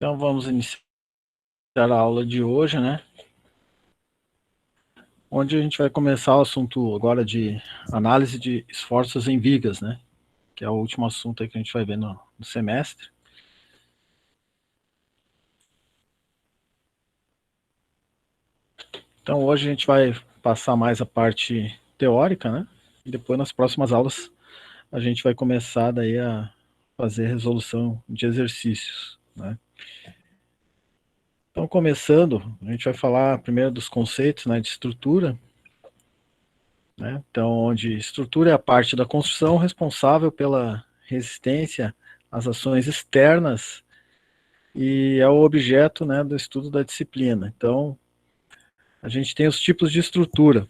Então vamos iniciar a aula de hoje, né? Onde a gente vai começar o assunto agora de análise de esforços em vigas, né? Que é o último assunto aí que a gente vai ver no semestre. Então hoje a gente vai passar mais a parte teórica, né? E depois nas próximas aulas a gente vai começar daí a fazer resolução de exercícios, né? Então começando, a gente vai falar primeiro dos conceitos, né, de estrutura, né? Então, onde estrutura é a parte da construção responsável pela resistência às ações externas e é o objeto, né, do estudo da disciplina. Então, a gente tem os tipos de estrutura.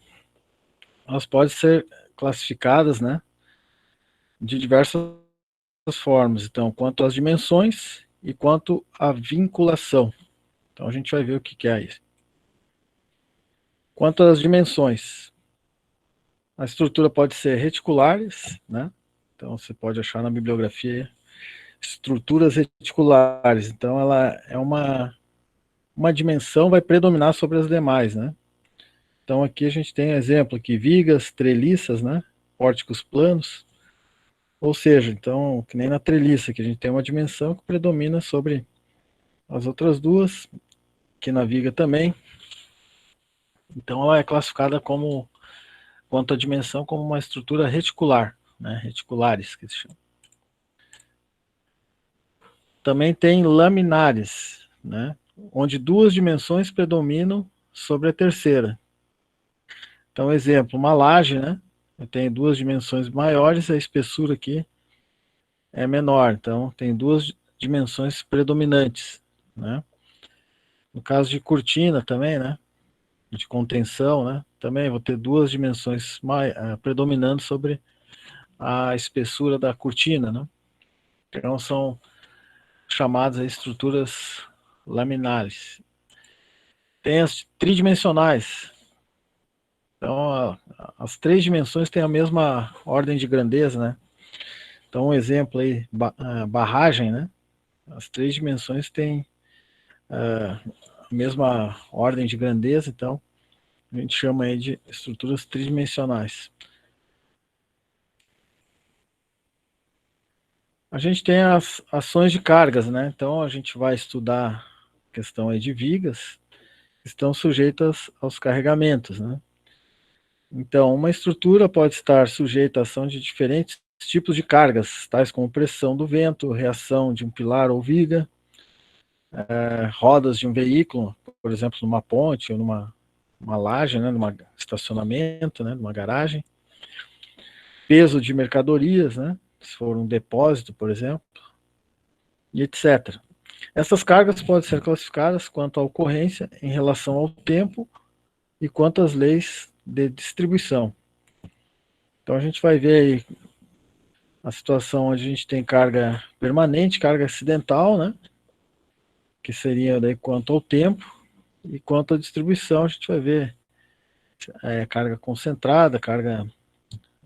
Elas podem ser classificadas, né, de diversas formas. Então, quanto às dimensões e quanto à vinculação. Então, a gente vai ver o que é isso. Quanto às dimensões, a estrutura pode ser reticulares, né? Então, você pode achar na bibliografia estruturas reticulares. Então, ela é uma dimensão vai predominar sobre as demais, né? Então, aqui a gente tem exemplo aqui, vigas, treliças, né? Pórticos planos. Ou seja, então, que nem na treliça, que a gente tem uma dimensão que predomina sobre as outras duas, que na viga também. Então, ela é classificada como, quanto à dimensão, como uma estrutura reticular, né? Reticulares, que se chama. Também tem laminares, né? Onde duas dimensões predominam sobre a terceira. Então, exemplo, uma laje, né? Eu tenho duas dimensões maiores, a espessura aqui é menor. Então, tem duas dimensões predominantes, né? No caso de cortina também, né? De contenção, né? Também vou ter duas dimensões predominando sobre a espessura da cortina, né? Então, são chamadas estruturas laminares. Tem as tridimensionais. Então, as três dimensões têm a mesma ordem de grandeza, né? Então, um exemplo aí, barragem, né? As três dimensões têm a mesma ordem de grandeza, então a gente chama aí de estruturas tridimensionais. A gente tem as ações de cargas, né? Então a gente vai estudar a questão aí de vigas que estão sujeitas aos carregamentos, né? Então, uma estrutura pode estar sujeita à ação de diferentes tipos de cargas, tais como pressão do vento, reação de um pilar ou viga, rodas de um veículo, por exemplo, numa ponte ou numa laje, né, num estacionamento, né, numa garagem, peso de mercadorias, né, se for um depósito, por exemplo, e etc. Essas cargas podem ser classificadas quanto à ocorrência em relação ao tempo e quanto às leis de distribuição. Então a gente vai ver aí a situação onde a gente tem carga permanente, carga acidental, né, que seria daí quanto ao tempo, e quanto à distribuição a gente vai ver carga concentrada, carga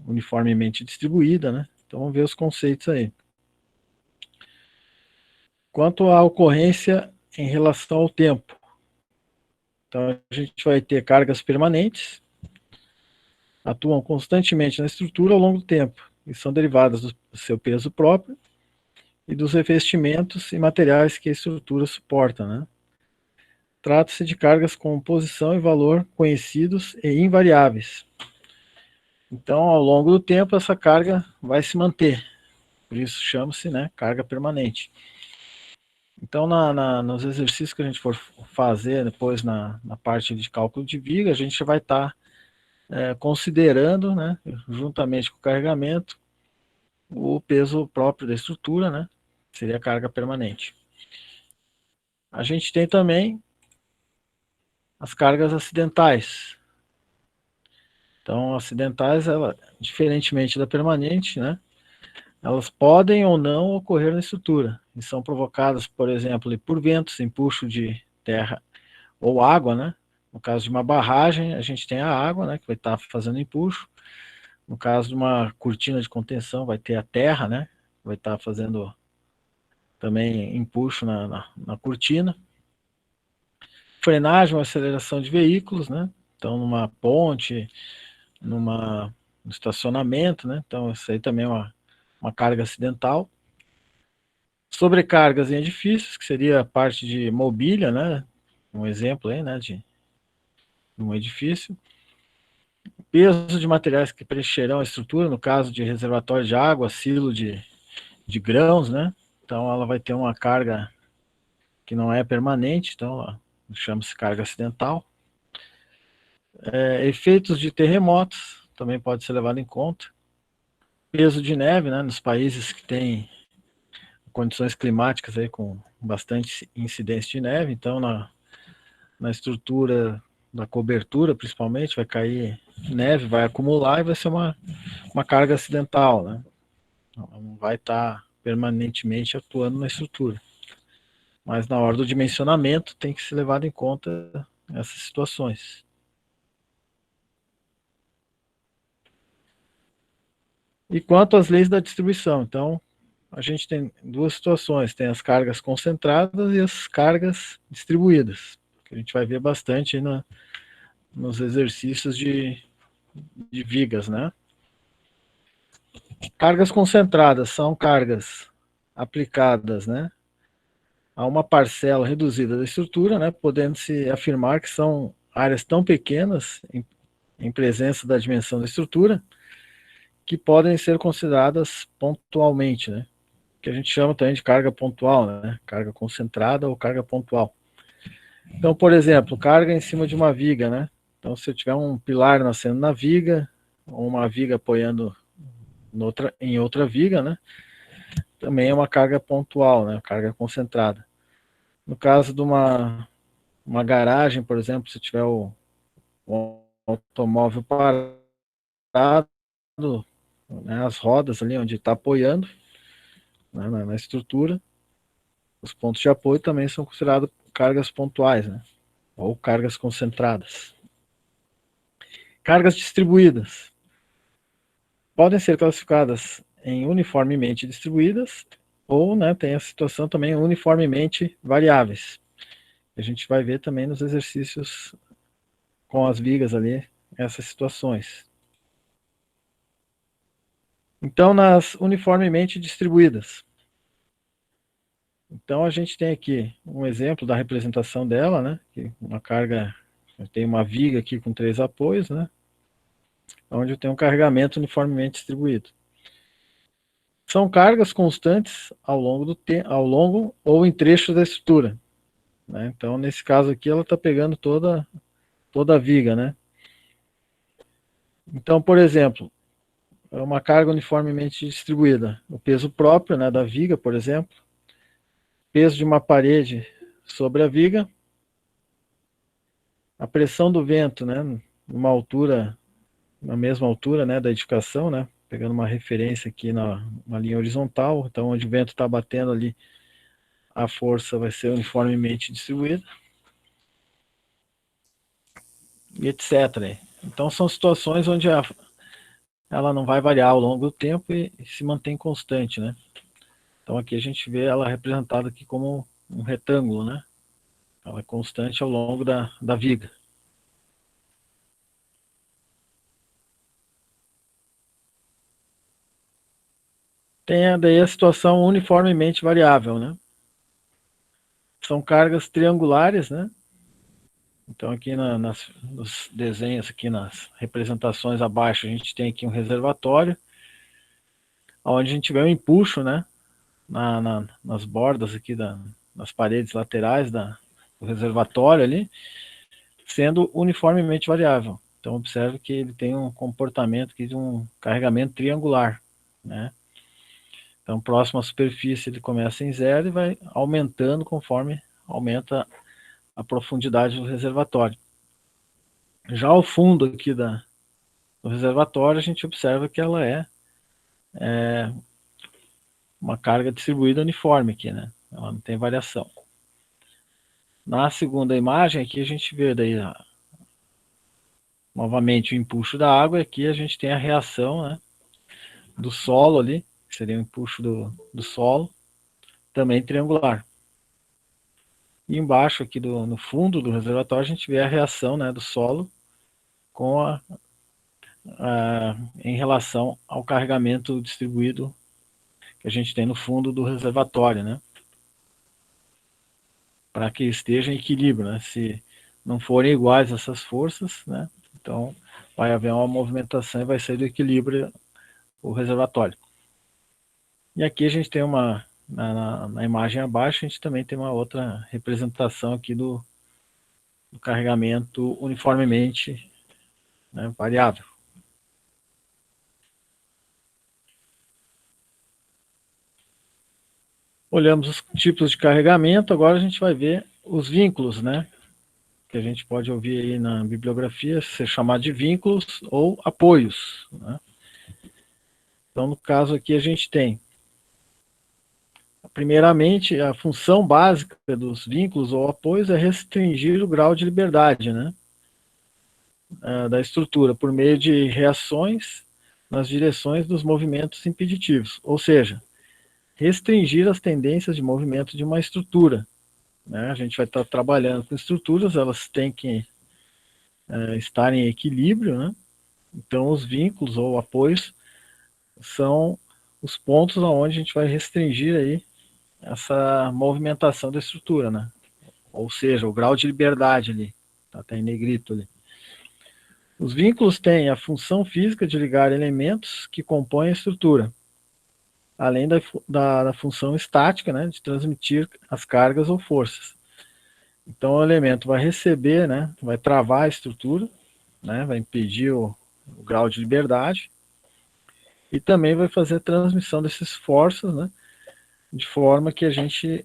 uniformemente distribuída, né? Então vamos ver os conceitos aí. Quanto à ocorrência em relação ao tempo, então a gente vai ter cargas permanentes, atuam constantemente na estrutura ao longo do tempo e são derivadas do seu peso próprio e dos revestimentos e materiais que a estrutura suporta, né? Trata-se de cargas com posição e valor conhecidos e invariáveis. Então, ao longo do tempo, essa carga vai se manter. Por isso chama-se, né, carga permanente. Então, nos exercícios que a gente for fazer depois na parte de cálculo de viga, a gente vai estar considerando, né, juntamente com o carregamento, o peso próprio da estrutura, né, seria a carga permanente. A gente tem também as cargas acidentais. Então, acidentais, diferentemente da permanente, né, elas podem ou não ocorrer na estrutura e são provocadas, por exemplo, por ventos, empuxo de terra ou água, né? No caso de uma barragem, a gente tem a água, né, que vai estar fazendo empuxo. No caso de uma cortina de contenção, vai ter a terra, né, vai estar fazendo também empuxo na cortina. Frenagem ou aceleração de veículos, né? Então, numa ponte, no estacionamento, né? Então, isso aí também é uma carga acidental. Sobrecargas em edifícios, que seria a parte de mobília, né? Um exemplo aí, né? De um edifício. Peso de materiais que preencherão a estrutura, no caso de reservatório de água, silo de grãos, né? Então, ela vai ter uma carga que não é permanente, então chama-se carga acidental. Efeitos de terremotos também pode ser levado em conta. Peso de neve, né, nos países que têm condições climáticas aí com bastante incidência de neve, então na estrutura da cobertura, principalmente, vai cair neve, vai acumular e vai ser uma carga acidental, né? Não vai estar permanentemente atuando na estrutura. Mas na hora do dimensionamento tem que ser levado em conta essas situações. E quanto às leis da distribuição, então, a gente tem duas situações, tem as cargas concentradas e as cargas distribuídas, que a gente vai ver bastante nos exercícios de vigas, né? Cargas concentradas são cargas aplicadas, né, a uma parcela reduzida da estrutura, né, podendo-se afirmar que são áreas tão pequenas em presença da dimensão da estrutura que podem ser consideradas pontualmente, né? Que a gente chama também de carga pontual, né? Carga concentrada ou carga pontual. Então, por exemplo, carga em cima de uma viga, né? Então, se eu tiver um pilar nascendo na viga, ou uma viga apoiando em outra viga, né? Também é uma carga pontual, né? Carga concentrada. No caso de uma garagem, por exemplo, se tiver o automóvel parado, né, as rodas ali onde está apoiando, né, na estrutura, os pontos de apoio também são considerados cargas pontuais, né, ou cargas concentradas. Cargas distribuídas podem ser classificadas em uniformemente distribuídas ou, né, tem a situação também uniformemente variáveis. A gente vai ver também nos exercícios com as vigas ali essas situações. Então, nas uniformemente distribuídas, então a gente tem aqui um exemplo da representação dela, né? Que uma carga, eu tenho uma viga aqui com 3 apoios, né? Onde eu tenho um carregamento uniformemente distribuído. São cargas constantes ao longo ou em trechos da estrutura, né? Então, nesse caso aqui, ela está pegando toda a viga, né? Então, por exemplo, é uma carga uniformemente distribuída. O peso próprio, né, da viga, por exemplo, peso de uma parede sobre a viga, a pressão do vento, né, numa altura, na mesma altura, né, da edificação, né, pegando uma referência aqui na linha horizontal, então onde o vento está batendo ali, a força vai ser uniformemente distribuída, e etc. Então são situações onde ela não vai variar ao longo do tempo e se mantém constante, né. Então aqui a gente vê ela representada aqui como um retângulo, né, ela é constante ao longo da viga. Tem daí a situação uniformemente variável, né? São cargas triangulares, né? Então aqui nos desenhos, aqui nas representações abaixo, a gente tem aqui um reservatório, onde a gente vê um empuxo, né? Nas bordas aqui, nas paredes laterais do reservatório ali, sendo uniformemente variável. Então observe que ele tem um comportamento aqui de um carregamento triangular, né? Então próximo à superfície ele começa em zero e vai aumentando conforme aumenta a profundidade do reservatório. Já ao fundo aqui do reservatório, a gente observa que ela é uma carga distribuída uniforme aqui, né? Ela não tem variação. Na segunda imagem aqui a gente vê daí novamente o empuxo da água, e aqui a gente tem a reação, né, do solo ali, que seria o empuxo do solo, também triangular. E embaixo, aqui no fundo do reservatório, a gente vê a reação, né, do solo com em relação ao carregamento distribuído que a gente tem no fundo do reservatório, né? Para que esteja em equilíbrio, né? Se não forem iguais essas forças, né? Então vai haver uma movimentação e vai sair do equilíbrio o reservatório. E aqui a gente tem na imagem abaixo, a gente também tem uma outra representação aqui do carregamento uniformemente, né, variável. Olhamos os tipos de carregamento, agora a gente vai ver os vínculos, né? Que a gente pode ouvir aí na bibliografia ser chamado de vínculos ou apoios, né? Então, no caso aqui, a gente tem, primeiramente, a função básica dos vínculos ou apoios é restringir o grau de liberdade, né, da estrutura por meio de reações nas direções dos movimentos impeditivos, ou seja, restringir as tendências de movimento de uma estrutura, né? A gente vai estar trabalhando com estruturas, elas têm que estar em equilíbrio, né? Então, os vínculos ou apoios são os pontos onde a gente vai restringir aí essa movimentação da estrutura, né? Ou seja, o grau de liberdade ali, tá em negrito ali. Os vínculos têm a função física de ligar elementos que compõem a estrutura, além da função estática, né, de transmitir as cargas ou forças. Então o elemento vai receber, né, vai travar a estrutura, né, vai impedir o grau de liberdade e também vai fazer a transmissão desses forças, né, de forma que a gente,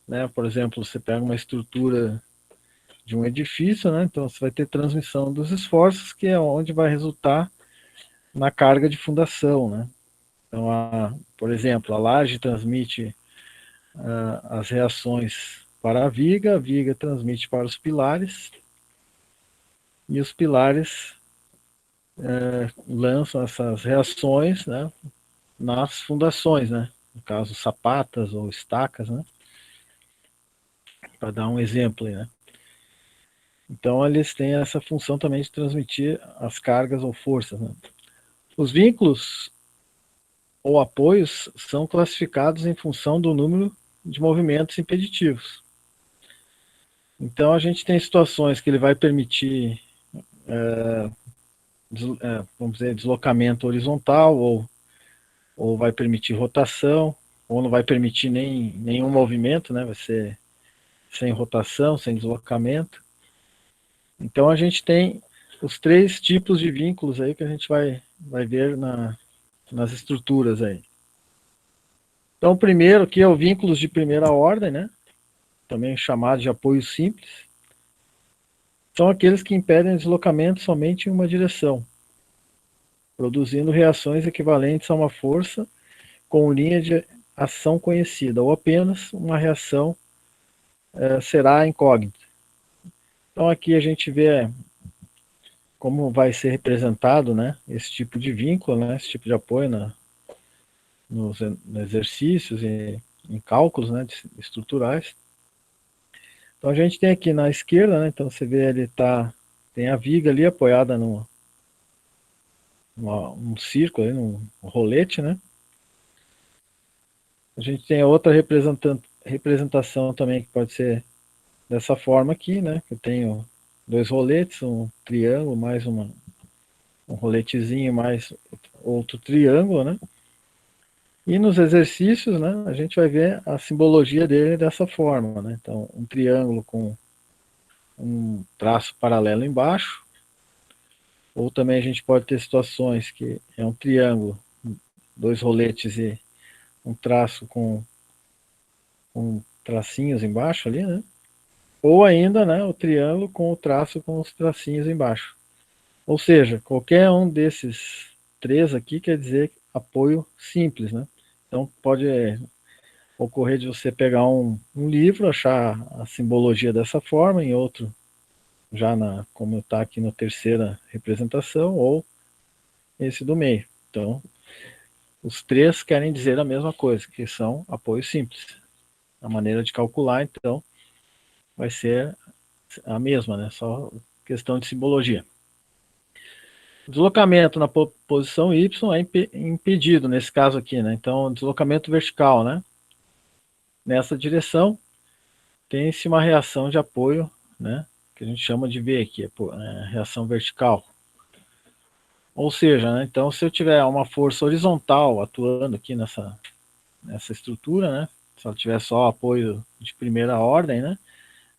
né, por exemplo, você pega uma estrutura de um edifício, né, então você vai ter transmissão dos esforços, que é onde vai resultar na carga de fundação, né. Então, por exemplo, a laje transmite as reações para a viga transmite para os pilares, e os pilares lançam essas reações, né, nas fundações, né, no caso sapatas ou estacas, né, para dar um exemplo aí, né. Então eles têm essa função também de transmitir as cargas ou forças, né. Os vínculos ou apoios são classificados em função do número de movimentos impeditivos. Então a gente tem situações que ele vai permitir, vamos dizer, deslocamento horizontal, ou vai permitir rotação, ou não vai permitir nenhum movimento, né? Vai ser sem rotação, sem deslocamento. Então a gente tem os três tipos de vínculos aí que a gente vai ver nas estruturas aí. Então o primeiro aqui é o vínculos de primeira ordem, né? Também chamado de apoio simples. São aqueles que impedem o deslocamento somente em uma direção, produzindo reações equivalentes a uma força com linha de ação conhecida, ou apenas uma reação será incógnita. Então aqui a gente vê como vai ser representado, né, esse tipo de vínculo, né, esse tipo de apoio nos exercícios e em cálculos, né, estruturais. Então a gente tem aqui na esquerda, né, então você vê ele tem a viga ali apoiada num círculo, num rolete, né. A gente tem outra representação também que pode ser dessa forma aqui, né? Eu tenho dois roletes, um triângulo, mais um roletezinho, mais outro triângulo, né? E nos exercícios, né, a gente vai ver a simbologia dele dessa forma, né? Então, um triângulo com um traço paralelo embaixo, ou também a gente pode ter situações que é um triângulo, dois roletes e um traço com tracinhos embaixo ali, né? Ou ainda, né, o triângulo com o traço com os tracinhos embaixo. Ou seja, qualquer um desses três aqui quer dizer apoio simples, né? Então pode ocorrer de você pegar um livro, achar a simbologia dessa forma, em outro já como está aqui na terceira representação, ou esse do meio. Então, os três querem dizer a mesma coisa, que são apoios simples. A maneira de calcular, então, vai ser a mesma, né? Só questão de simbologia. Deslocamento na posição Y é impedido nesse caso aqui, né? Então, deslocamento vertical, né? Nessa direção, tem-se uma reação de apoio, né? Que a gente chama de V aqui, reação vertical. Ou seja, né? Então, se eu tiver uma força horizontal atuando aqui nessa estrutura, né? Se ela tiver só apoio de primeira ordem, né?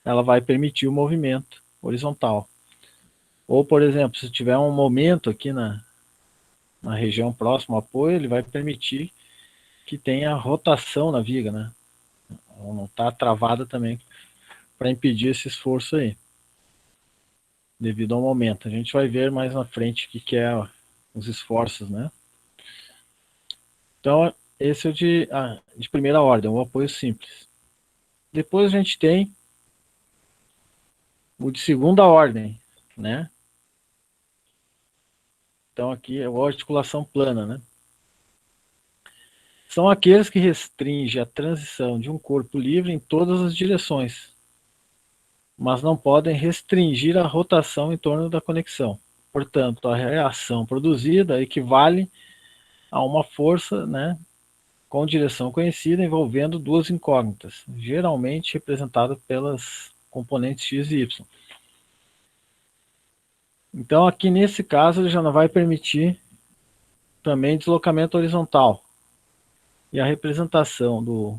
Ela vai permitir o movimento horizontal. Ou, por exemplo, se tiver um momento aqui na região próxima ao apoio, ele vai permitir que tenha rotação na viga, né? Ela não está travada também para impedir esse esforço aí, devido ao momento. A gente vai ver mais na frente o que é os esforços, né? Então, esse é o de primeira ordem, o apoio simples. Depois a gente tem o de segunda ordem, né? Então aqui é a articulação plana, né? São aqueles que restringem a transição de um corpo livre em todas as direções, mas não podem restringir a rotação em torno da conexão. Portanto, a reação produzida equivale a uma força, né, com direção conhecida envolvendo duas incógnitas, geralmente representadas pelas componentes x e y. Então, aqui nesse caso, ele já não vai permitir também deslocamento horizontal. E a representação do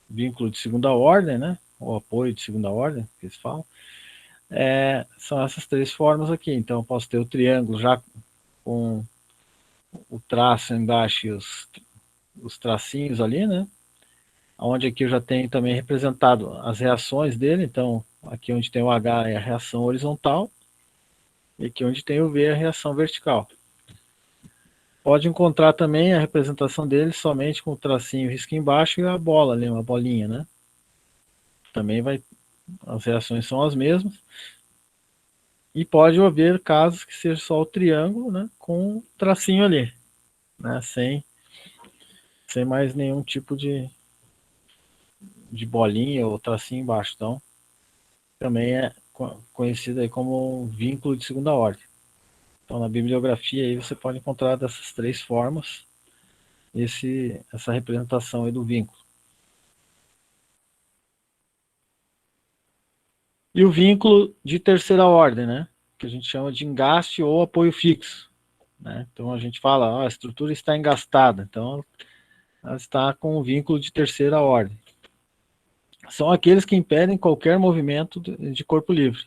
vínculo de segunda ordem, né, o apoio de segunda ordem, que eles falam, são essas três formas aqui. Então, eu posso ter o triângulo já com o traço embaixo e os tracinhos ali, né? Onde aqui eu já tenho também representado as reações dele. Então, aqui onde tem o H é a reação horizontal, e aqui onde tem o V é a reação vertical. Pode encontrar também a representação dele somente com o tracinho risco embaixo e a bola ali, uma bolinha, né? Também vai, as reações são as mesmas. E pode haver casos que seja só o triângulo, né, com o tracinho ali, né, sem mais nenhum tipo de bolinha ou tracinho embaixo. Então, também é conhecido aí como um vínculo de segunda ordem. Então, na bibliografia aí você pode encontrar dessas três formas essa representação aí do vínculo. E o vínculo de terceira ordem, né, que a gente chama de engaste ou apoio fixo, né? Então a gente fala, a estrutura está engastada, então ela está com um vínculo de terceira ordem. São aqueles que impedem qualquer movimento de corpo livre,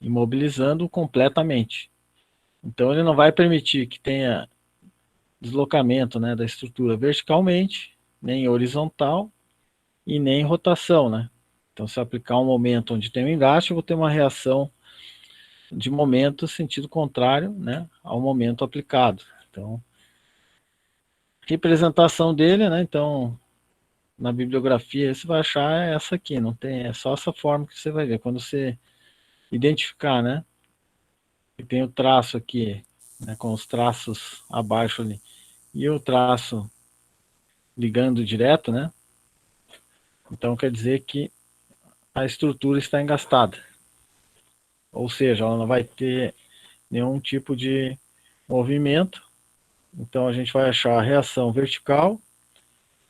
imobilizando completamente. Então ele não vai permitir que tenha deslocamento, né, da estrutura verticalmente, nem horizontal e nem rotação, né? Então se eu aplicar um momento onde tem um engaste, eu vou ter uma reação de momento sentido contrário, né, ao momento aplicado. Então, representação dele, né? Então, na bibliografia você vai achar essa aqui, não tem, é só essa forma que você vai ver. Quando você identificar, né? E tem o traço aqui, né, com os traços abaixo ali, e o traço ligando direto, né? Então quer dizer que a estrutura está engastada. Ou seja, ela não vai ter nenhum tipo de movimento. Então a gente vai achar reação vertical,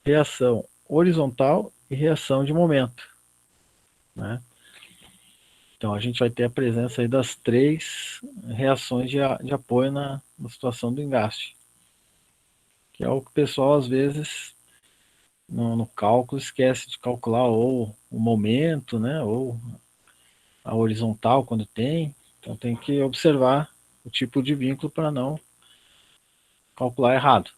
reação horizontal e reação de momento, né? Então a gente vai ter a presença aí das três reações de apoio na situação do engaste, que é o que o pessoal às vezes no cálculo esquece de calcular ou o momento, né, ou a horizontal quando tem. Então tem que observar o tipo de vínculo para não calcular errado.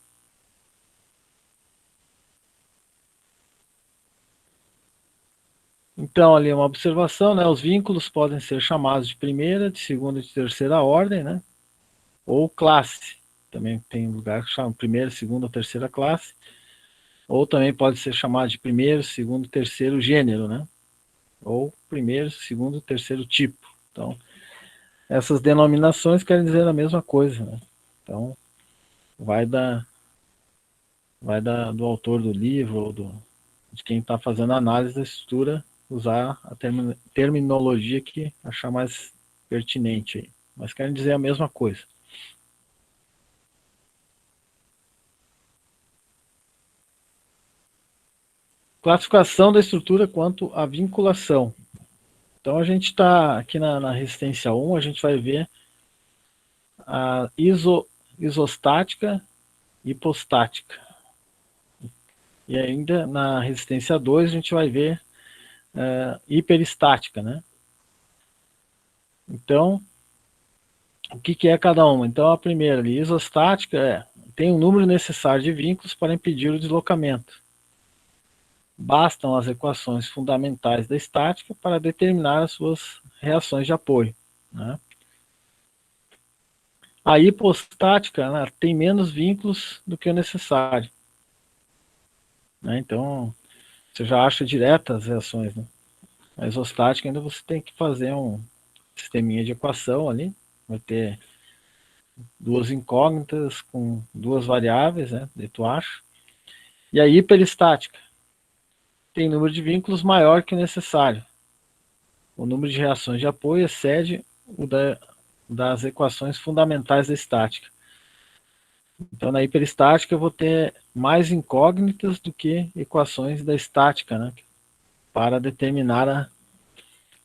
Então ali uma observação, né, os vínculos podem ser chamados de primeira, de segunda e de terceira ordem, né, ou classe. Também tem lugar que chama primeira, segunda ou terceira classe. Ou também pode ser chamado de primeiro, segundo, terceiro gênero, né? Ou primeiro, segundo, terceiro tipo. Então, essas denominações querem dizer a mesma coisa, né? Então, vai do autor do livro ou de quem está fazendo a análise da estrutura, usar a terminologia que achar mais pertinente aí. Mas querem dizer a mesma coisa. Classificação da estrutura quanto à vinculação. Então a gente está aqui na resistência 1, a gente vai ver a isostática e hipostática. E ainda na resistência 2 a gente vai ver hiperestática, né? Então, o que é cada uma? Então a primeira ali, isostática, tem o número necessário de vínculos para impedir o deslocamento. Bastam as equações fundamentais da estática para determinar as suas reações de apoio, né? A hipostática, né, tem menos vínculos do que o necessário, né? Então, você já acha direta as reações, né? A isostática ainda você tem que fazer um sisteminha de equação ali, vai ter duas incógnitas com duas variáveis, né? De tu acha. E a hiperestática tem número de vínculos maior que o necessário. O número de reações de apoio excede o das equações fundamentais da estática. Então, na hiperestática, eu vou ter mais incógnitas do que equações da estática, né? Para determinar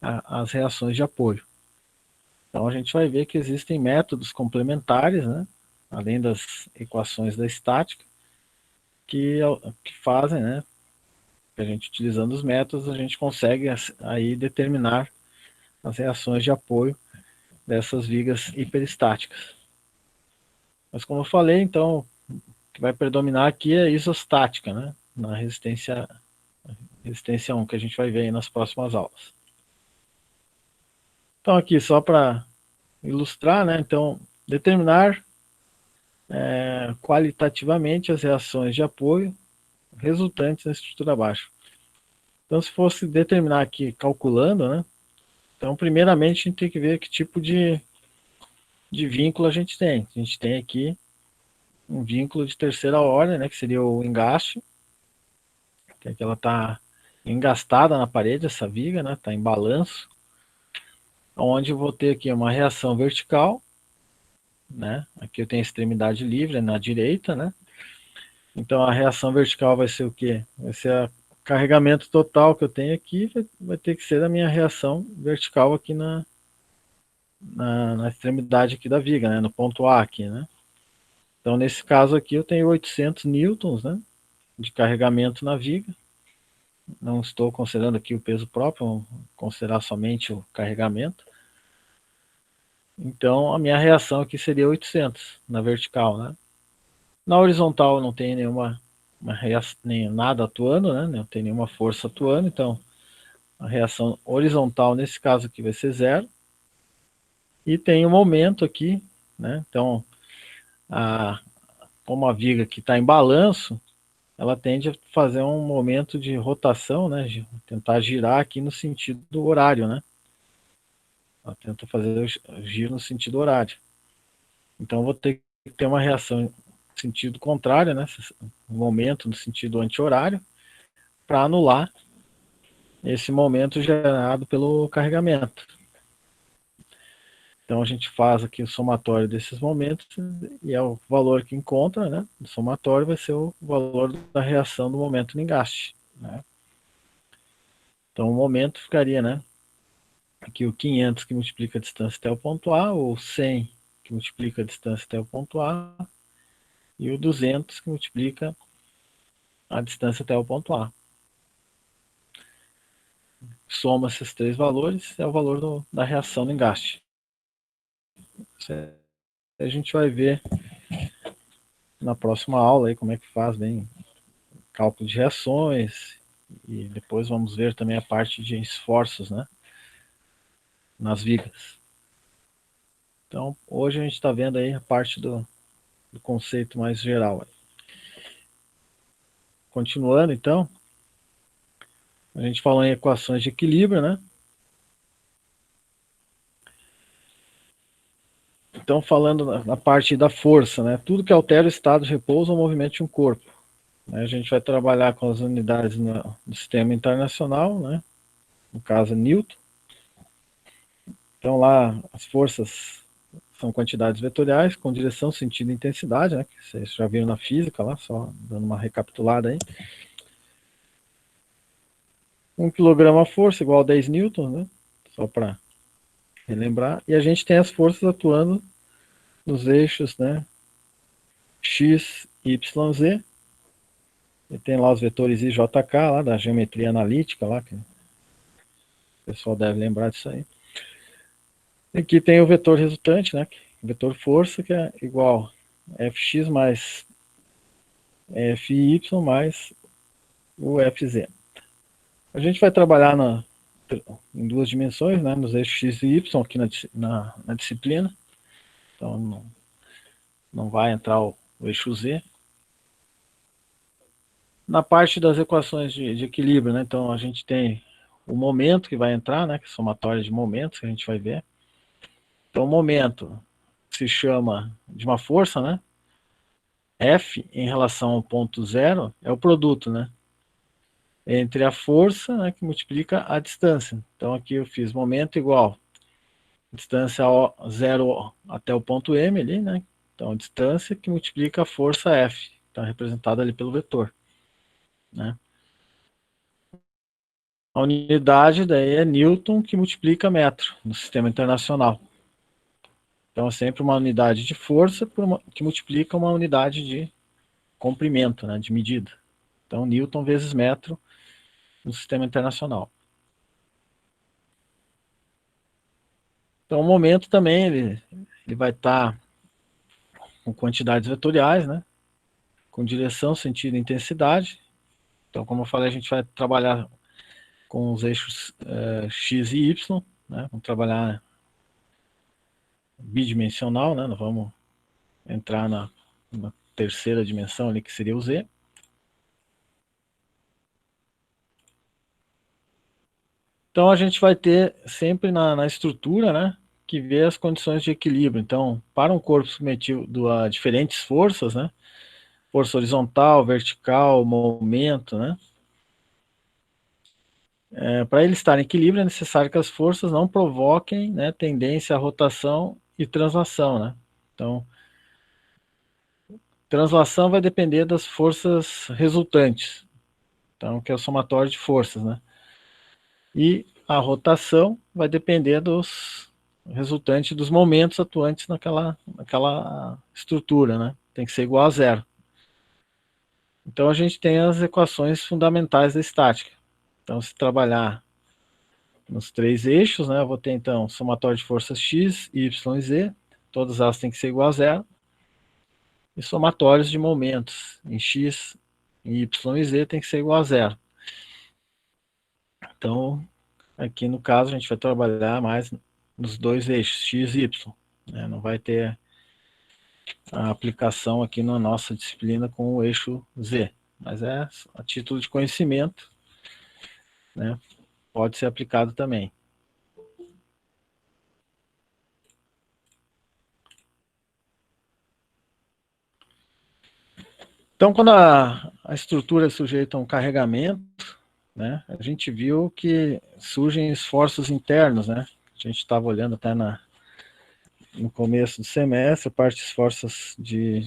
as reações de apoio. Então, a gente vai ver que existem métodos complementares, né? Além das equações da estática, que fazem, né? A gente utilizando os métodos, a gente consegue aí determinar as reações de apoio dessas vigas hiperestáticas. Mas como eu falei, então, o que vai predominar aqui é a isostática, né? Na resistência 1, que a gente vai ver aí nas próximas aulas. Então aqui, só para ilustrar, né? Então, determinar qualitativamente as reações de apoio resultantes na estrutura baixa. Então, se fosse determinar aqui calculando, né? Então, primeiramente, a gente tem que ver que tipo de vínculo a gente tem. A gente tem aqui um vínculo de terceira ordem, né? Que seria o engaste, que é que ela está engastada na parede, essa viga, né? Está em balanço. Onde eu vou ter aqui uma reação vertical, né? Aqui eu tenho a extremidade livre na direita, né? Então a reação vertical vai ser o quê? Vai ser o carregamento total que eu tenho aqui, vai ter que ser a minha reação vertical aqui na extremidade aqui da viga, né? No ponto A aqui, né? Então nesse caso aqui eu tenho 800 newtons, né? De carregamento na viga. Não estou considerando aqui o peso próprio, vou considerar somente o carregamento. Então a minha reação aqui seria 800 na vertical, né? Na horizontal não tem nem nada atuando, né? Não tem nenhuma força atuando, então a reação horizontal nesse caso aqui vai ser zero. E tem um momento aqui, né? Então, como a viga que está em balanço, ela tende a fazer um momento de rotação, né? Tentar girar aqui no sentido horário, né? Ela tenta fazer o giro no sentido horário. Então, vou ter que ter uma reação no sentido contrário, né? Um momento no sentido anti-horário, para anular esse momento gerado pelo carregamento. Então a gente faz aqui o somatório desses momentos e é o valor que encontra, né? O somatório vai ser o valor da reação do momento no engaste, né? Então o momento ficaria, né? Aqui o 500 que multiplica a distância até o ponto A, ou 100 que multiplica a distância até o ponto A, e o 200 que multiplica a distância até o ponto A. Soma esses três valores, é o valor da reação no engaste. A gente vai ver na próxima aula aí como é que faz bem cálculo de reações e depois vamos ver também a parte de esforços, né, nas vigas. Então hoje a gente está vendo aí a parte do conceito mais geral. Continuando então, a gente falou em equações de equilíbrio, né? Então falando na parte da força, né? Tudo que altera o estado de repouso ou movimento de um corpo. A gente vai trabalhar com as unidades do sistema internacional, né? No caso, Newton. Então, lá, as forças são quantidades vetoriais com direção, sentido e intensidade, né? Que vocês já viram na física lá, só dando uma recapitulada aí. 1 kg força igual a 10 newtons, né? Só para relembrar. E a gente tem as forças atuando nos eixos, né? X, Y, Z. E tem lá os vetores I, J, K, lá da geometria analítica, lá, que o pessoal deve lembrar disso aí. E aqui tem o vetor resultante, né? O vetor força, que é igual a Fx mais Fy mais o Fz. A gente vai trabalhar em duas dimensões, né? Nos eixos X e Y aqui na disciplina. Então não vai entrar o eixo Z. Na parte das equações de equilíbrio, né? Então a gente tem o momento que vai entrar, né? Que é somatória de momentos, que a gente vai ver. Então o momento se chama de uma força, né? F em relação ao ponto zero é o produto, né? Entre a força, né, que multiplica a distância. Então aqui eu fiz momento igual distância zero até o ponto M ali, né? Então distância que multiplica a força F, está representada ali pelo vetor, né? A unidade daí é Newton que multiplica metro no sistema internacional. Então é sempre uma unidade de força que multiplica uma unidade de comprimento, né, de medida. Então Newton vezes metro no sistema internacional. Então o momento também ele vai estar com quantidades vetoriais, né, com direção, sentido e intensidade. Então, como eu falei, a gente vai trabalhar com os eixos X e Y, né? Vamos trabalhar bidimensional, né? Nós vamos entrar na terceira dimensão ali, que seria o Z. Então, a gente vai ter sempre na estrutura, né? Que vê as condições de equilíbrio. Então, para um corpo submetido a diferentes forças, né? Força horizontal, vertical, momento, né? Para ele estar em equilíbrio, é necessário que as forças não provoquem, né, tendência à rotação e translação, né? Então, translação vai depender das forças resultantes, então, que é o somatório de forças, né? E a rotação vai depender dos resultantes dos momentos atuantes naquela estrutura, né? Tem que ser igual a zero. Então, a gente tem as equações fundamentais da estática. Então, se trabalhar nos três eixos, né? Eu vou ter então somatório de forças x, y e z, todas elas têm que ser igual a zero, e somatórios de momentos em x, em y e z tem que ser igual a zero. Então, aqui no caso, a gente vai trabalhar mais nos dois eixos, x e y, né? Não vai ter a aplicação aqui na nossa disciplina com o eixo z, mas é a título de conhecimento, né? Pode ser aplicado também. Então, quando a estrutura é sujeita a um carregamento, né, a gente viu que surgem esforços internos, né? A gente estava olhando até no começo do semestre, a parte de esforços de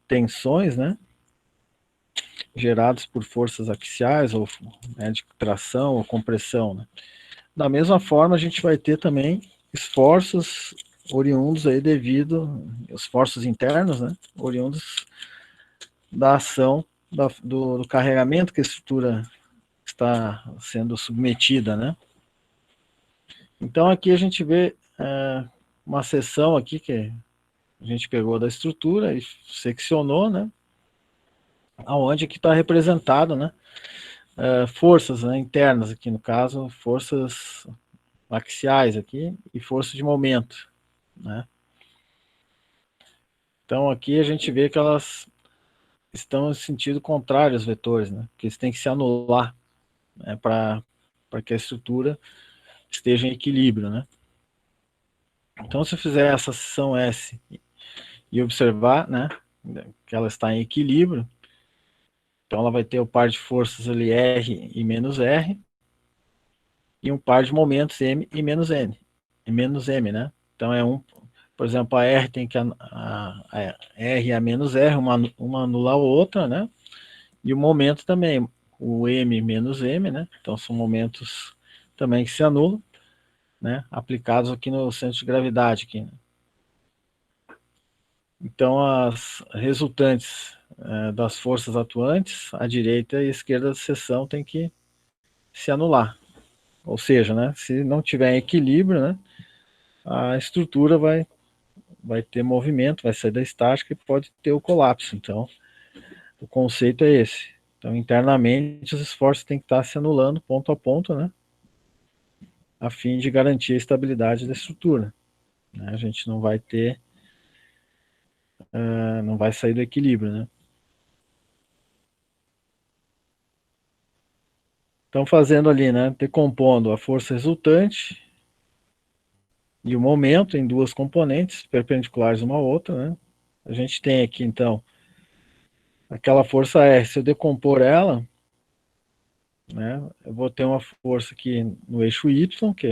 tensões, né? Gerados por forças axiais, ou né, de tração ou compressão, né? Da mesma forma, a gente vai ter também esforços oriundos aí devido, esforços internos, né? Oriundos da ação do carregamento que a estrutura está sendo submetida, né? Então aqui a gente vê uma seção aqui que a gente pegou da estrutura e seccionou, né? Aonde que está representado, né? Forças, né, internas aqui no caso, forças axiais aqui e forças de momento, né? Então aqui a gente vê que elas estão em sentido contrário aos vetores, né? Que eles têm que se anular, né, para que a estrutura esteja em equilíbrio, né? Então, se eu fizer essa seção S e observar, né, que ela está em equilíbrio, Então ela vai ter o par de forças ali R e menos R, e um par de momentos M e menos N, e menos M, né? Então é um, por exemplo, a R tem que a R e a menos R, uma anula a outra, né? E o momento também, o M menos M, né? Então são momentos também que se anulam, né? Aplicados aqui no centro de gravidade aqui, né? Então as resultantes das forças atuantes, a direita e a esquerda da seção tem que se anular. Ou seja, né, se não tiver equilíbrio, né, a estrutura vai ter movimento, vai sair da estática e pode ter o colapso. Então, o conceito é esse. Então, internamente, os esforços têm que estar se anulando ponto a ponto, né, a fim de garantir a estabilidade da estrutura. Né? A gente não vai ter, não vai sair do equilíbrio, né. Então, fazendo ali, né, decompondo a força resultante e o momento em duas componentes perpendiculares uma à outra, né. A gente tem aqui, então, aquela força R, se eu decompor ela, né, eu vou ter uma força aqui no eixo Y, que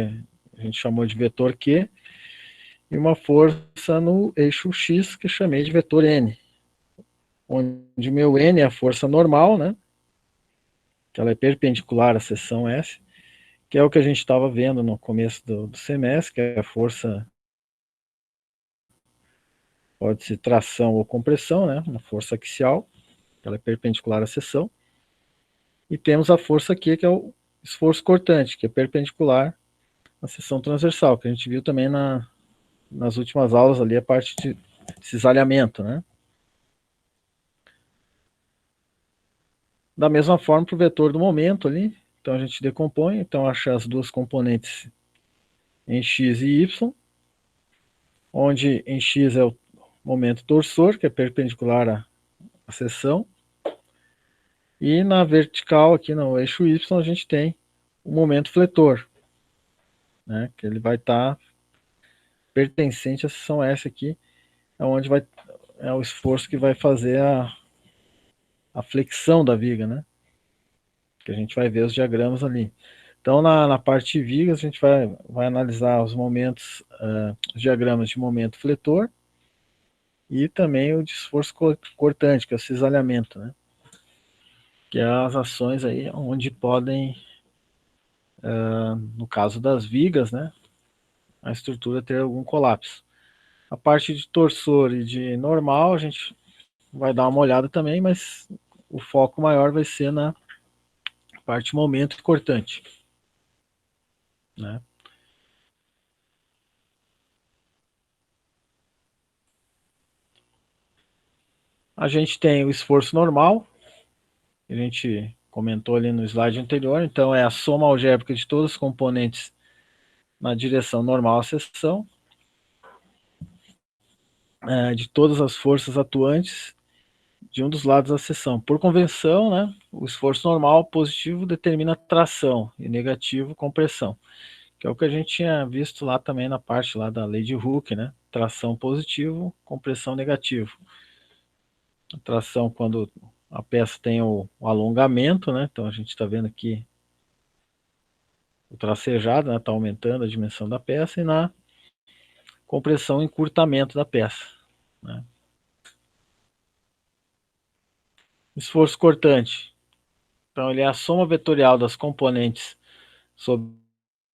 a gente chamou de vetor Q, e uma força no eixo X, que eu chamei de vetor N, onde meu N é a força normal, né, que ela é perpendicular à seção S, que é o que a gente estava vendo no começo do semestre, que é a força, pode ser tração ou compressão, né, uma força axial, que ela é perpendicular à seção, e temos a força Q, que é o esforço cortante, que é perpendicular à seção transversal, que a gente viu também nas últimas aulas ali, a parte de cisalhamento, né? Da mesma forma para o vetor do momento ali, então a gente decompõe, então acha as duas componentes em x e y, onde em x é o momento torsor, que é perpendicular à seção, e na vertical, aqui no eixo y, a gente tem o momento fletor, né? Que ele vai estar pertencente à seção S aqui, é onde vai, é o esforço que vai fazer a flexão da viga, né? Que a gente vai ver os diagramas ali. Então, na parte de vigas, a gente vai analisar os momentos, os diagramas de momento fletor e também o de esforço cortante, que é o cisalhamento, né? Que é as ações aí onde podem, no caso das vigas, né, a estrutura ter algum colapso. A parte de torsor e de normal, a gente vai dar uma olhada também, mas o foco maior vai ser na parte momento cortante, né? A gente tem o esforço normal, que a gente comentou ali no slide anterior, então é a soma algébrica de todos os componentes na direção normal à seção, de todas as forças atuantes de um dos lados da seção. Por convenção, né, o esforço normal positivo determina tração e negativo compressão, que é o que a gente tinha visto lá também na parte lá da lei de Hooke, né? Tração positivo, compressão negativo. A tração quando a peça tem o alongamento, né? Então a gente está vendo aqui o tracejado, né? Está aumentando a dimensão da peça, e na compressão, encurtamento da peça, né? Esforço cortante. Então ele é a soma vetorial das componentes sobre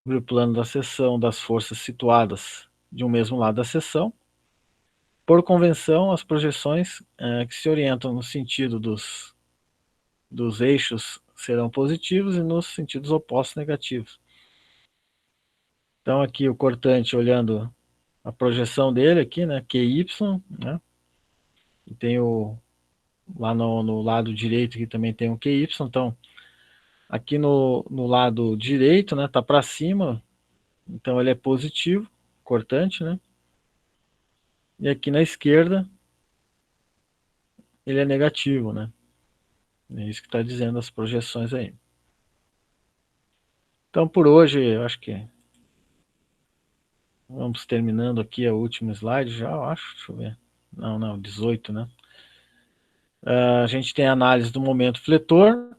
o plano da seção das forças situadas de um mesmo lado da seção. Por convenção, as projeções que se orientam no sentido dos eixos serão positivos e nos sentidos opostos negativos. Então aqui o cortante, olhando a projeção dele aqui, né, QY, né, e tem lá no lado direito aqui também tem um QY, então aqui no lado direito, né, tá para cima, então ele é positivo, cortante, né, e aqui na esquerda ele é negativo, né, é isso que está dizendo as projeções aí. Então por hoje, eu acho que vamos terminando aqui o último slide já, eu acho, deixa eu ver, não, 18, né. A gente tem a análise do momento fletor,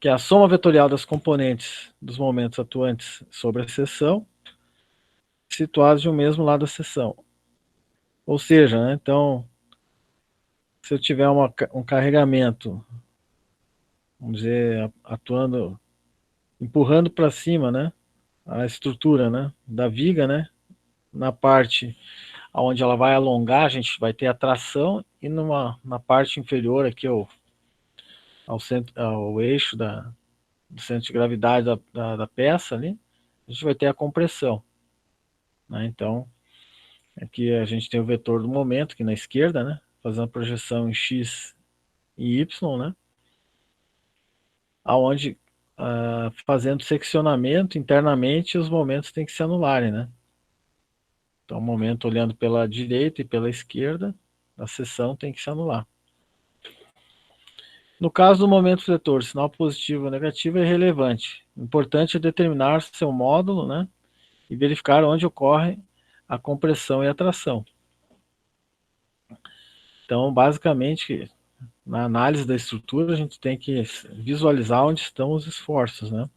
que é a soma vetorial das componentes dos momentos atuantes sobre a seção, situados de um mesmo lado da seção. Ou seja, né, então, se eu tiver um carregamento, vamos dizer, atuando, empurrando para cima, né, a estrutura, né, da viga, né, na parte onde ela vai alongar, a gente vai ter a tração, e na parte inferior aqui ao eixo do centro de gravidade da peça ali, a gente vai ter a compressão, né? Então, aqui a gente tem o vetor do momento aqui na esquerda, né, fazendo a projeção em x e y, né, aonde fazendo seccionamento internamente, os momentos têm que se anularem, né? Então, o momento olhando pela direita e pela esquerda, a seção tem que se anular. No caso do momento fletor, sinal positivo ou negativo é irrelevante. O importante é determinar seu módulo, né, e verificar onde ocorre a compressão e a tração. Então, basicamente, na análise da estrutura, a gente tem que visualizar onde estão os esforços, né?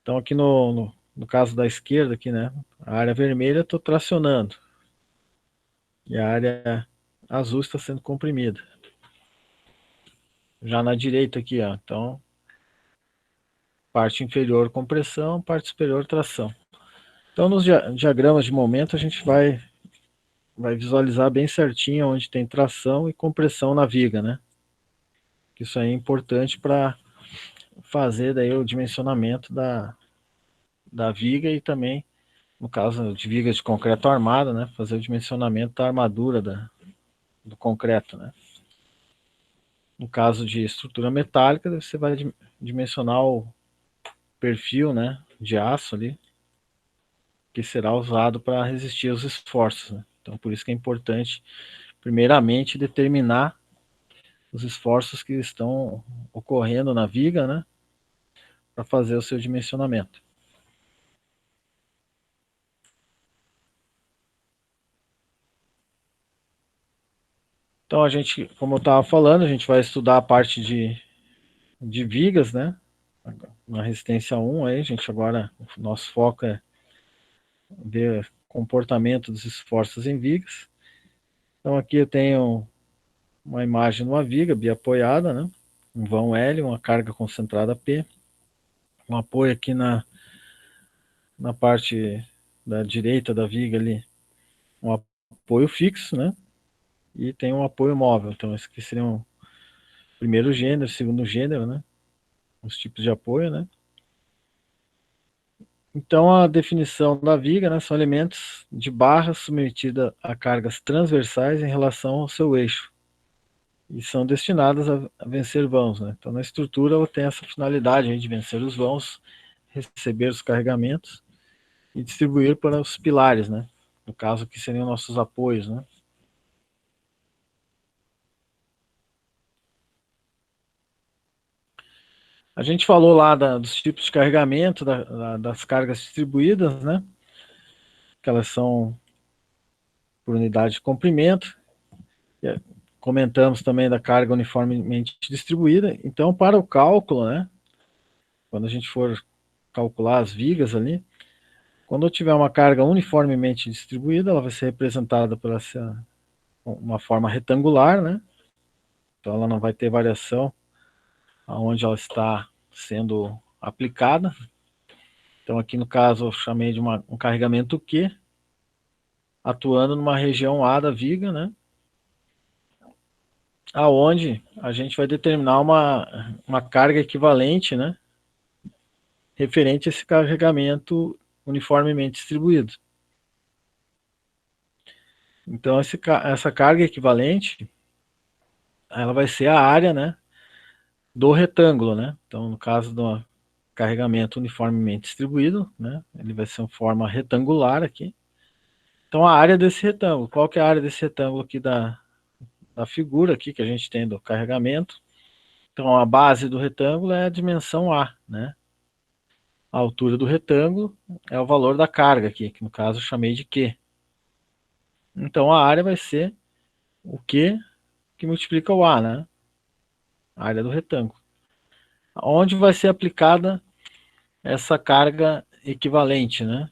Então, aqui no caso da esquerda, aqui, né, a área vermelha estou tracionando, e a área azul está sendo comprimida. Já na direita aqui, ó, então, parte inferior compressão, parte superior tração. Então, nos diagramas de momento, a gente vai visualizar bem certinho onde tem tração e compressão na viga, né? Isso aí é importante para fazer daí o dimensionamento da viga e também, no caso de vigas de concreto armado, né? Fazer o dimensionamento da armadura do concreto, né? No caso de estrutura metálica, você vai dimensionar o perfil, né, de aço ali, que será usado para resistir aos esforços, né? Então, por isso que é importante, primeiramente, determinar os esforços que estão ocorrendo na viga, né, para fazer o seu dimensionamento. Então, a gente, como eu estava falando, a gente vai estudar a parte de vigas, né, na resistência 1, aí, a gente agora, o nosso foco é ver comportamento dos esforços em vigas. Então, aqui eu tenho uma imagem de uma viga biapoiada, né, um vão L, uma carga concentrada P, um apoio aqui na parte da direita da viga ali, um apoio fixo, né, e tem um apoio móvel. Então, esse aqui seria um primeiro gênero, segundo gênero, né, os tipos de apoio, né. Então, a definição da viga, né, são elementos de barra submetida a cargas transversais em relação ao seu eixo e são destinadas a vencer vãos, né. Então, na estrutura, ela tem essa finalidade aí de vencer os vãos, receber os carregamentos e distribuir para os pilares, né, no caso que seriam nossos apoios, né. A gente falou lá dos tipos de carregamento, das cargas distribuídas, né, que elas são por unidade de comprimento. Comentamos também da carga uniformemente distribuída. Então, para o cálculo, né, quando a gente for calcular as vigas ali, quando eu tiver uma carga uniformemente distribuída, ela vai ser representada por uma forma retangular, né? Então ela não vai ter variação aonde ela está sendo aplicada. Então aqui no caso eu chamei de um carregamento Q, atuando numa região A da viga, né? Aonde a gente vai determinar uma carga equivalente, né? Referente a esse carregamento uniformemente distribuído. Então essa carga equivalente, ela vai ser a área, né, do retângulo, né? Então, no caso do carregamento uniformemente distribuído, né, ele vai ser em forma retangular aqui. Então, a área desse retângulo, qual que é a área desse retângulo aqui da figura aqui que a gente tem do carregamento? Então, a base do retângulo é a dimensão A, né? A altura do retângulo é o valor da carga aqui, que no caso eu chamei de Q. Então a área vai ser o Q que multiplica o A, né? A área do retângulo. Onde vai ser aplicada essa carga equivalente, né?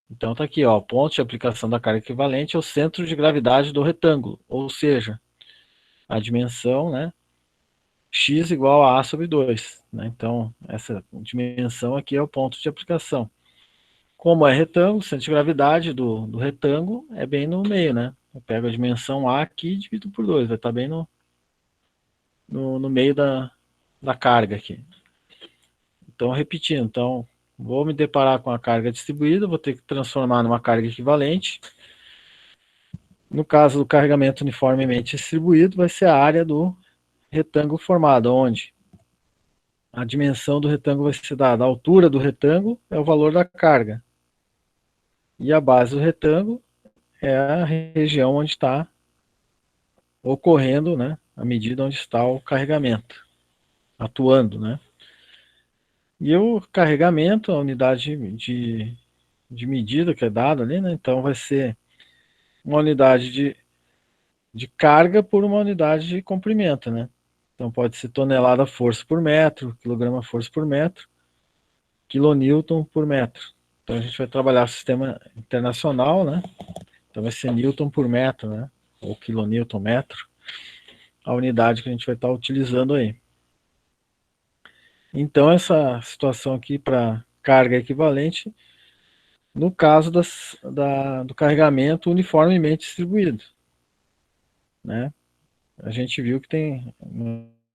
Então tá aqui, ó, o ponto de aplicação da carga equivalente é o centro de gravidade do retângulo, ou seja, a dimensão, né, x igual a sobre 2. Né? Então, essa dimensão aqui é o ponto de aplicação. Como é retângulo, o centro de gravidade do retângulo é bem no meio, né? Eu pego a dimensão A aqui e divido por 2, vai estar bem no meio da carga aqui. Então, repetindo, então, vou me deparar com a carga distribuída, vou ter que transformar numa carga equivalente. No caso do carregamento uniformemente distribuído, vai ser a área do retângulo formado, onde a dimensão do retângulo vai ser dada. A altura do retângulo é o valor da carga. E a base do retângulo é a região onde está ocorrendo, né, a medida onde está o carregamento, atuando, né. E o carregamento, a unidade de medida que é dada ali, né, então vai ser uma unidade de carga por uma unidade de comprimento, né. Então pode ser tonelada força por metro, quilograma força por metro, quilonewton por metro. Então a gente vai trabalhar o sistema internacional, né? Então vai ser newton por metro, né? Ou quilonewton metro, a unidade que a gente vai estar utilizando aí. Então essa situação aqui para carga equivalente, no caso do carregamento uniformemente distribuído, né? A gente viu que tem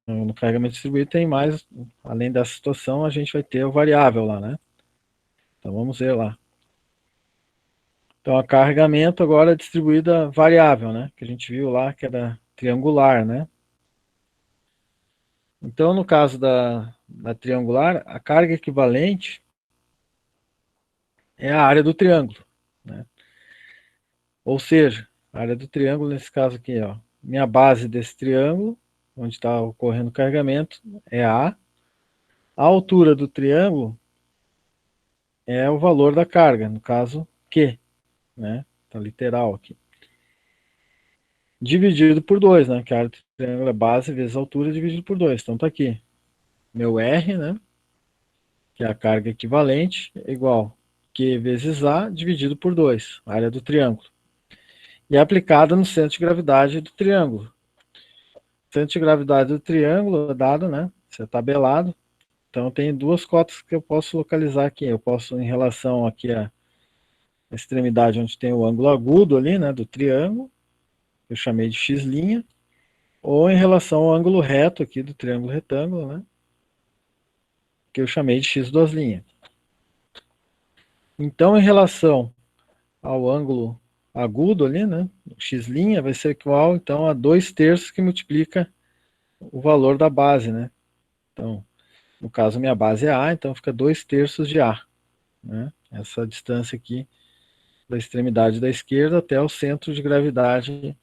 no carregamento distribuído tem mais, além dessa situação, a gente vai ter o variável lá, né? Então vamos ver lá. Então a carregamento agora é distribuída variável, né? Que a gente viu lá que era triangular, né? Então no caso da triangular, a carga equivalente é a área do triângulo, né? Ou seja, a área do triângulo nesse caso aqui, ó, minha base desse triângulo, onde está ocorrendo o carregamento, é A. A altura do triângulo é o valor da carga, no caso Q, né? Tá literal aqui. Dividido por 2, né? Que a área do triângulo é base vezes a altura dividido por 2. Então tá aqui. Meu R, né? Que é a carga equivalente, é igual Q vezes A dividido por 2, a área do triângulo. E é aplicada no centro de gravidade do triângulo. O centro de gravidade do triângulo é dado, né? Isso é tabelado. Então tem duas cotas que eu posso localizar aqui. Eu posso, em relação aqui à extremidade onde tem o ângulo agudo ali, né? Do triângulo, eu chamei de x', ou em relação ao ângulo reto aqui do triângulo retângulo, né? Que eu chamei de x'. Então, em relação ao ângulo agudo ali, né? X' vai ser igual, então, a 2/3 que multiplica o valor da base, né? Então, no caso, minha base é A, então fica 2/3 de A, né? Essa distância aqui da extremidade da esquerda até o centro de gravidade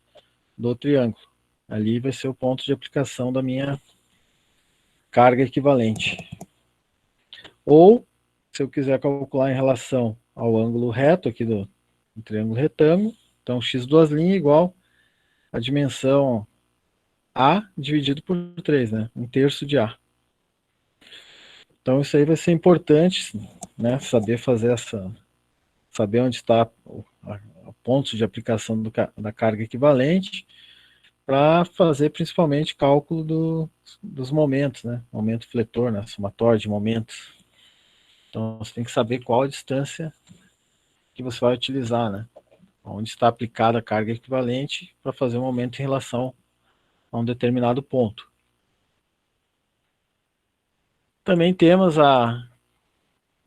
do triângulo. Ali vai ser o ponto de aplicação da minha carga equivalente. Ou, se eu quiser calcular em relação ao ângulo reto aqui do triângulo retângulo, então x' igual a dimensão A dividido por 3, né? 1/3 de A. Então isso aí vai ser importante, né? Saber fazer saber onde está o ponto de aplicação da carga equivalente, para fazer principalmente cálculo dos momentos, né? Momento fletor, né? Somatório de momentos. Então você tem que saber qual a distância que você vai utilizar, né? Onde está aplicada a carga equivalente para fazer um momento em relação a um determinado ponto. Também temos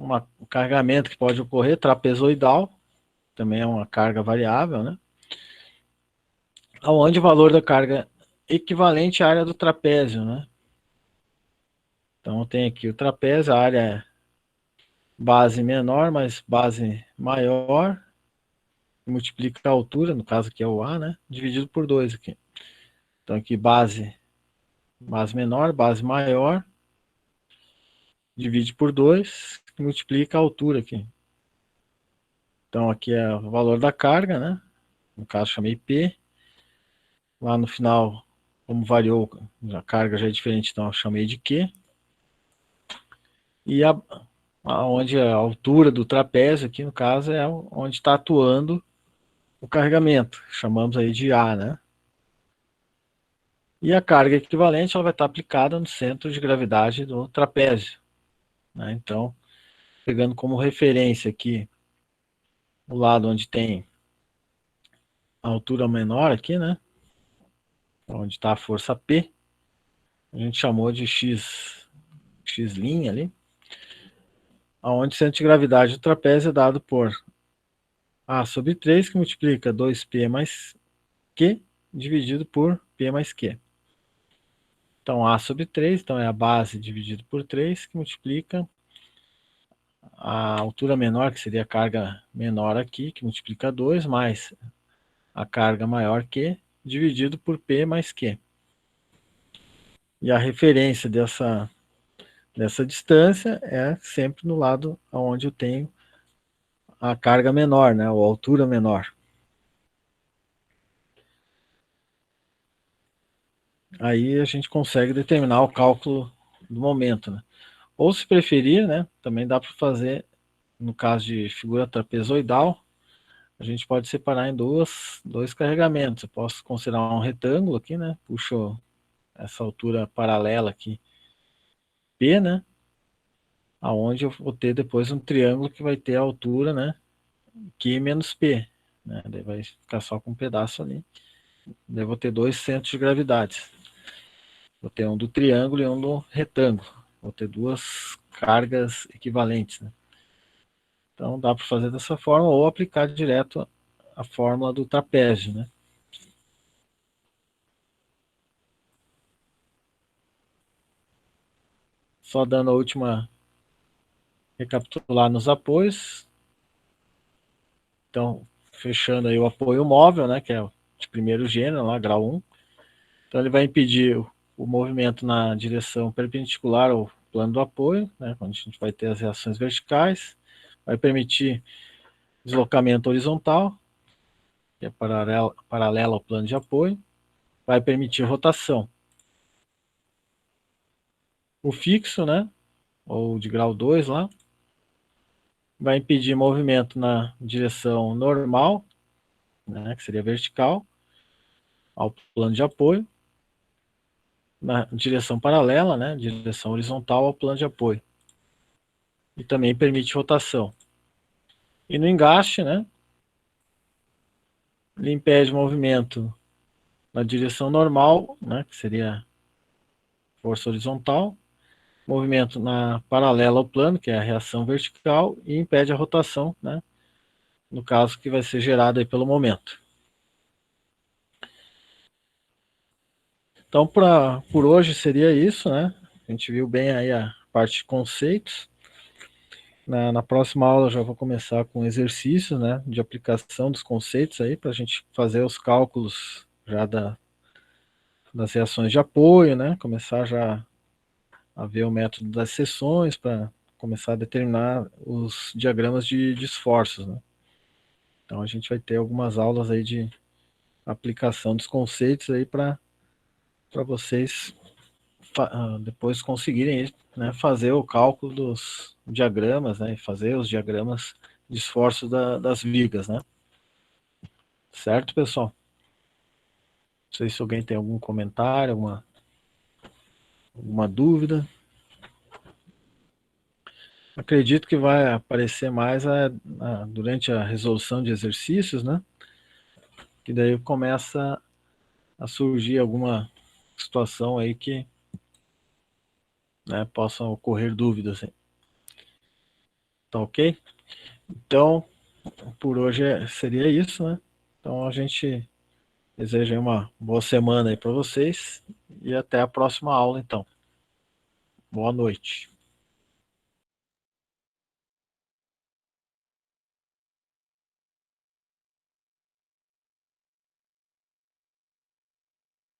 um carregamento que pode ocorrer trapezoidal, também é uma carga variável, né? Onde o valor da carga equivalente à área do trapézio, né? Então tem aqui o trapézio, a área é base menor mais base maior, multiplica a altura, no caso aqui é o A, né? Dividido por 2 aqui. Então aqui base menor, base maior, divide por 2, multiplica a altura aqui. Então aqui é o valor da carga, né? no caso chamei P. Lá no final, como variou, a carga já é diferente, então eu chamei de Q. E onde a altura do trapézio aqui no caso é onde está atuando o carregamento, chamamos aí de A, né? E a carga equivalente ela vai estar aplicada no centro de gravidade do trapézio, né? Então, pegando como referência aqui o lado onde tem a altura menor aqui, né? Onde está a força P, a gente chamou de X ali, onde o centro de gravidade do trapézio é dado por A sobre 3, que multiplica 2P mais Q, dividido por P mais Q. Então, A sobre 3, então é a base dividido por 3, que multiplica a altura menor, que seria a carga menor aqui, que multiplica 2, mais a carga maior Q, dividido por P mais Q. E a referência dessa distância é sempre no lado onde eu tenho a carga menor, né, ou a altura menor. Aí a gente consegue determinar o cálculo do momento, né? Ou se preferir, né, também dá para fazer, no caso de figura trapezoidal, a gente pode separar em dois carregamentos. Eu posso considerar um retângulo aqui, né? Puxo essa altura paralela aqui, P, né? Aonde eu vou ter depois um triângulo que vai ter a altura, né? Q menos P, né? Daí vai ficar só com um pedaço ali. Daí eu vou ter dois centros de gravidade. Vou ter um do triângulo e um do retângulo. Vou ter duas cargas equivalentes, né? Então dá para fazer dessa forma ou aplicar direto a fórmula do trapézio, né? Só dando a última recapitular nos apoios. Então, fechando aí o apoio móvel, né, que é de primeiro gênero, lá, grau 1. Então ele vai impedir o movimento na direção perpendicular ao plano do apoio, né, onde a gente vai ter as reações verticais. Vai permitir deslocamento horizontal, que é paralela ao plano de apoio. Vai permitir rotação. O fixo, né, ou de grau 2 lá, vai impedir movimento na direção normal, né, que seria vertical, ao plano de apoio, na direção paralela, né, direção horizontal ao plano de apoio. E também permite rotação. E no engaste, né, ele impede movimento na direção normal, né, que seria força horizontal, movimento na paralela ao plano, que é a reação vertical, e impede a rotação, né, no caso que vai ser gerada aí pelo momento. Então, por hoje seria isso, né? A gente viu bem aí a parte de conceitos. Na próxima aula eu já vou começar com exercícios, né, de aplicação dos conceitos aí, para a gente fazer os cálculos já das reações de apoio, né, começar já a ver o método das seções para começar a determinar os diagramas de esforços, né. Então a gente vai ter algumas aulas aí de aplicação dos conceitos aí para vocês depois conseguirem, né, fazer o cálculo dos diagramas, né, e fazer os diagramas de esforço das vigas, né. Certo, pessoal? Não sei se alguém tem algum comentário, alguma dúvida. Acredito que vai aparecer mais durante a resolução de exercícios, né? Que daí começa a surgir alguma situação aí que, né, possam ocorrer dúvidas. Tá ok? Então, por hoje seria isso, né? Então a gente deseja uma boa semana aí para vocês e até a próxima aula, então. Boa noite.